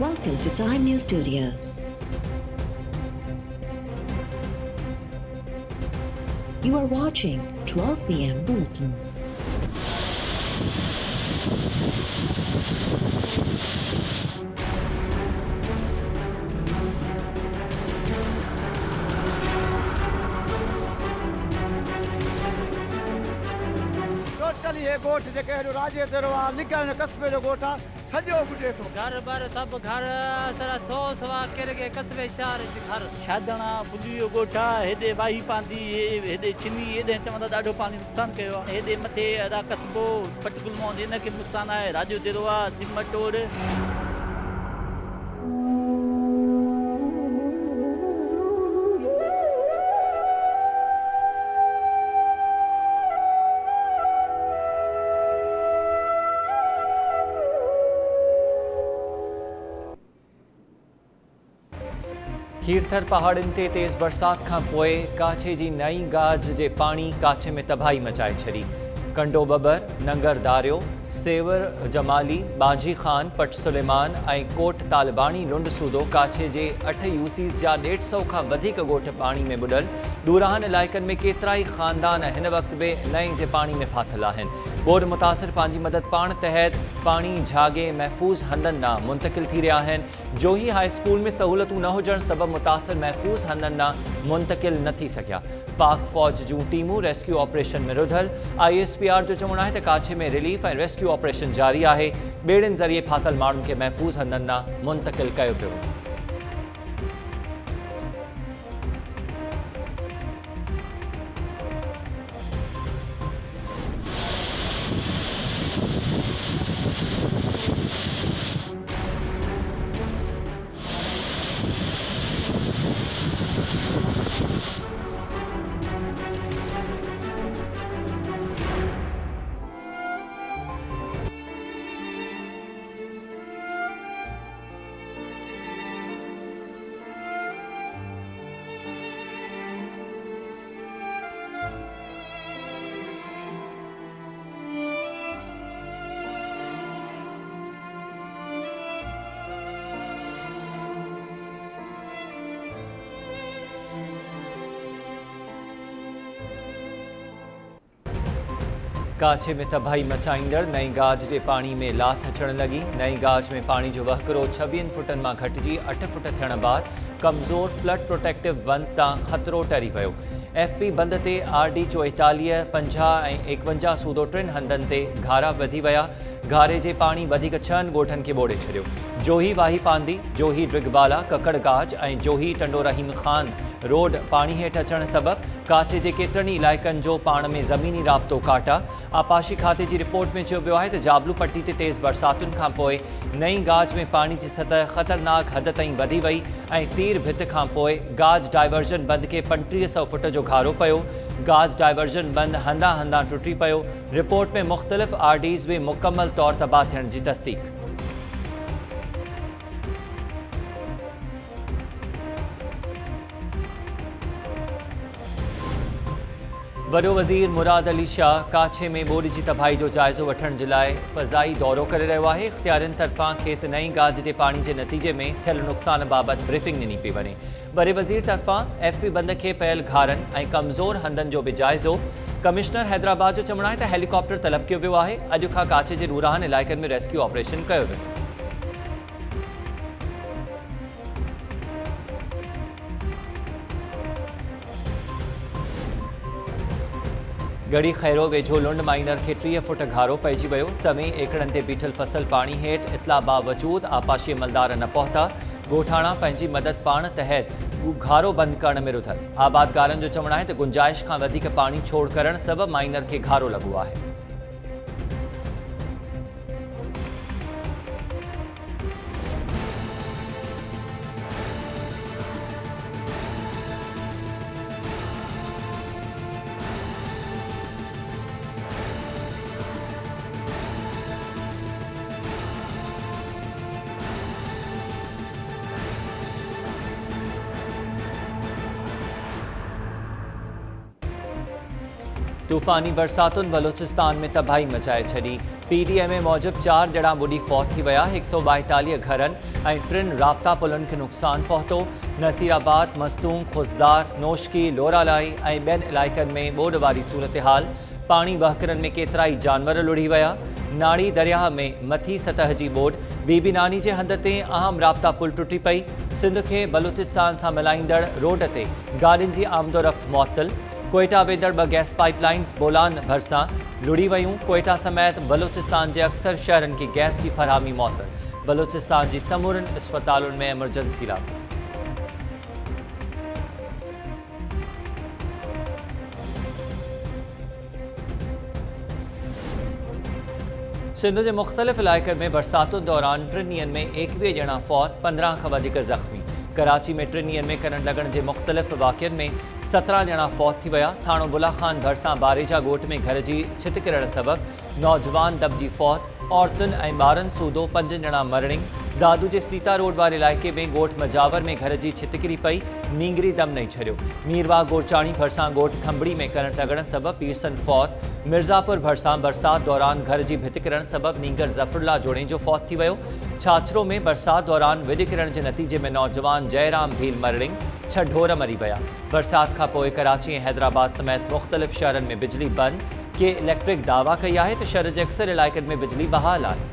Welcome to Time News Studios. You are watching 12 p.m. Bulletin. Totally ये गोठ जेके राजे ते रवा निकल कस्बे जो गोठा सजो गुटे तो घर बार सब घर सरा सौ सवा केरगे कस्बे शहर घर छादणा पुलियो गोठा हेदे बाही पांदी हेदे चिनी हेदे चवंदा ॾाढो पानी नुक़सान कयो आहे हेदे मथे अदा कस्बो पटगुलमो हिनखे बि नुक़सान आहे राजो देरवा सिमटोड़ खीरथर पहाड़ियुनि ते तेज़ बरसात खां पोइ काछे जी नई गाज जे पाणी काछे में तबाही मचाए छॾी। कंडो बबर, नंगर दारियो, सेवर जमाली, बाजी खान, पट सुलेमान ऐं कोट तालिबानी लुंड सूदो काछे जे 8 यूसीस जा 150 खां वधीक ॻोठ पाणी में बुॾल। दूराहनि इलाइक़नि में केतिरा ई ख़ानदान हिन वक़्त बि नएं जे पाणी में फाथल आहिनि। बोर्ड मुतासिर पंहिंजी मदद पाण तहत पाणी झागे महफ़ूज़ हंधनि ॾांहुं मुंतक़िल थी रहिया आहिनि। जोही हाई स्कूल में सहूलतूं न हुजण सबबि मुतासिर महफ़ूज़ हंधनि ॾांहुं मुंतक़िल न थी सघिया। पाक फ़ौज जूं टीमूं रेस्क्यू ऑपरेशन में रुधल। ISPR जो चवणु आहे त काछे में रिलीफ ऐं रेस्क्यू ऑपरेशन जारी आहे। ॿेड़ियुनि ज़रिए फाथल माण्हुनि खे महफ़ूज़ हंधनि ॾांहुं मुंतक़िल कयो पियो। काछे में तबाही मचाईंदड़ नई गाज जे पाणी में लाथ अचण लॻी। नई गाज में पाणी जो वहकिरो 26 फुटनि मां घटिजी 8 फुट थियण बाद कमज़ोर फ्लड प्रोटेक्टिव बंद तां ख़तरो टरी वियो। FP बंद ते RD 44, 50 ऐं 51 सूदो 3 हंधनि ते घारा वधी विया। घारे जे पाणी वधीक 6 ॻोठनि खे ॿोड़े छॾियो। जोही वाही पांदी, जोही ड्रिगबाला, ककड़गाज ऐं जोही टंडो रहीम खान रोड पाणी हेठि अचण सबबि काछे जे केतिरनि ई इलाइक़नि जो पाण में ज़मीनी राब्तो काटा। आपाशी खाते जी रिपोर्ट में चयो वियो आहे त जाबलू पट्टी ते तेज़ बरसातुनि खां पोइ नई गाज में पाणी जी सतह ख़तरनाक हद ताईं वधी वई ऐं तीर भित खां पोइ गाज डाइवर्जन बंद खे 3500 फुट जो घारो पियो। गाज डाइवर्जन बंद हंधा हंधा टुटी पियो। रिपोर्ट में मुख़्तलिफ़ RDs बि मुकमल तौर तबाह थियण जी तस्दीक। वॾो वज़ीर मुराद अली शाह काछे में ॿोॾि जी तबाही जो जाइज़ो वठण जे लाइ फ़ज़ाई दौरो करे रहियो आहे। इख़्तियारनि तरफ़ां खेसि नई गाज जे पाणी जे नतीजे में थियल नुक़सान बाबति ब्रीफिंग ॾिनी पई वञे। वॾे वज़ीर तरफ़ां FP बंद खे पयल घारनि ऐं कमज़ोर हंधनि जो बि जाइज़ो। कमिश्नर हैदराबाद जो चवणु आहे त हेलीकॉप्टर तलब कयो वियो आहे। अॼु खां काछे जे रूराहनि इलाइक़नि में रेस्क्यू ऑपरेशन कयो वियो। गड़ी खैरो वेझो लुंड माइनर खे 30 फुट घारो पइजी वियो। समें एकड़नि ते बीठल फसल पाणी हेठि इतला बावजूद आपाशी अमलदार न पहुता। ॻोठाणा पंहिंजी मदद पाण तहत घारो बंदि करण में रुधल। आबादकारनि जो चवणु आहे त गुंजाइश खां वधीक पाणी छोड़ करण सबबि माइनर खे घारो लॻो आहे। तूफ़ानी बरसातुनि बलोचिस्तान में तबाही मचाए छॾी। PDMA मूजिब 4 ॼणा ॿुॾी फौत थी विया, 142 घरनि ऐं 3 राब्ता पुलनि खे नुक़सानु पहुतो। नसीराबाद, मस्तूंग, खुज़दार, नोशकी, लोरालाई ऐं ॿियनि इलाइक़नि में ॿोॾ वारी सूरत-हाल। पाणी वहकरनि में केतिरा ई जानवर लुढ़ी विया। नाड़ी दरिया में मथी सतह जी ॿोॾ, बीबी नानी जे हंध ते अहम राब्ता पुल टुटी पई। सिंध खे बलूचिस्तान सां मिलाईंदड़ रोड ते गाॾियुनि जी आमदोरफ़्त मुअत्तल। कोयटा वेंदड़ 2 गैस पाइपलाइन्स बोलान भरिसां लुढ़ी वयूं। कोयटा समेत बलूचिस्तान जे अक्सर शहरनि खे गैस जी फरहामी मुअत्तल। बलूचिस्तान जी समूरनि अस्पतालुनि में एमरजेंसी लागू। सिंध जे मुख़्तलिफ़ इलाइक़नि में बरसातुनि दौरान 3 ॾींहनि में 21 ॼणा फौत, 15 खां वधीक ज़ख़्मी। कराची में 3 ॾींहनि में करंट लॻण जे मुख़्तलिफ़ वाक़िअनि में 17 ॼणा फौत थी विया। थाणो बुला खान भरिसां बारेजा ॻोठ में घर जी छित किरण सबबि नौजवान दॿिजी फौत। औरतुनि ऐं ॿारनि सूधो 5 ॼणा मरणी। दादू जे सीता रोड वारे इलाइक़े में ॻोठ मजावर में घर जी छित किरी पई, नींगरी दम नहीं छॾियो। मीरवा गोरचाणी भरिसां ॻोठ खंबड़ी में करंट लॻण सबबि पीरसन फौत। मिर्ज़ापुर भरिसां बरसात दौरान घर जी भित किरण सबबि नींगर ज़फ़रुल्ला जोड़े जो फौत थी वियो। छाछरो में बरसात दौरान विॾ किरण जे नतीजे में नौजवान जयराम भील मरड़िंग, 6 ढोर मरी विया। बरसात खां पोइ कराची ऐं हैदराबाद समेत मुख़्तलिफ़ शहरनि में बिजली बंदि। के इलेक्ट्रिक दावा कई आहे त शहर जे अक्सर इलाइक़नि में बिजली बहाल आहे।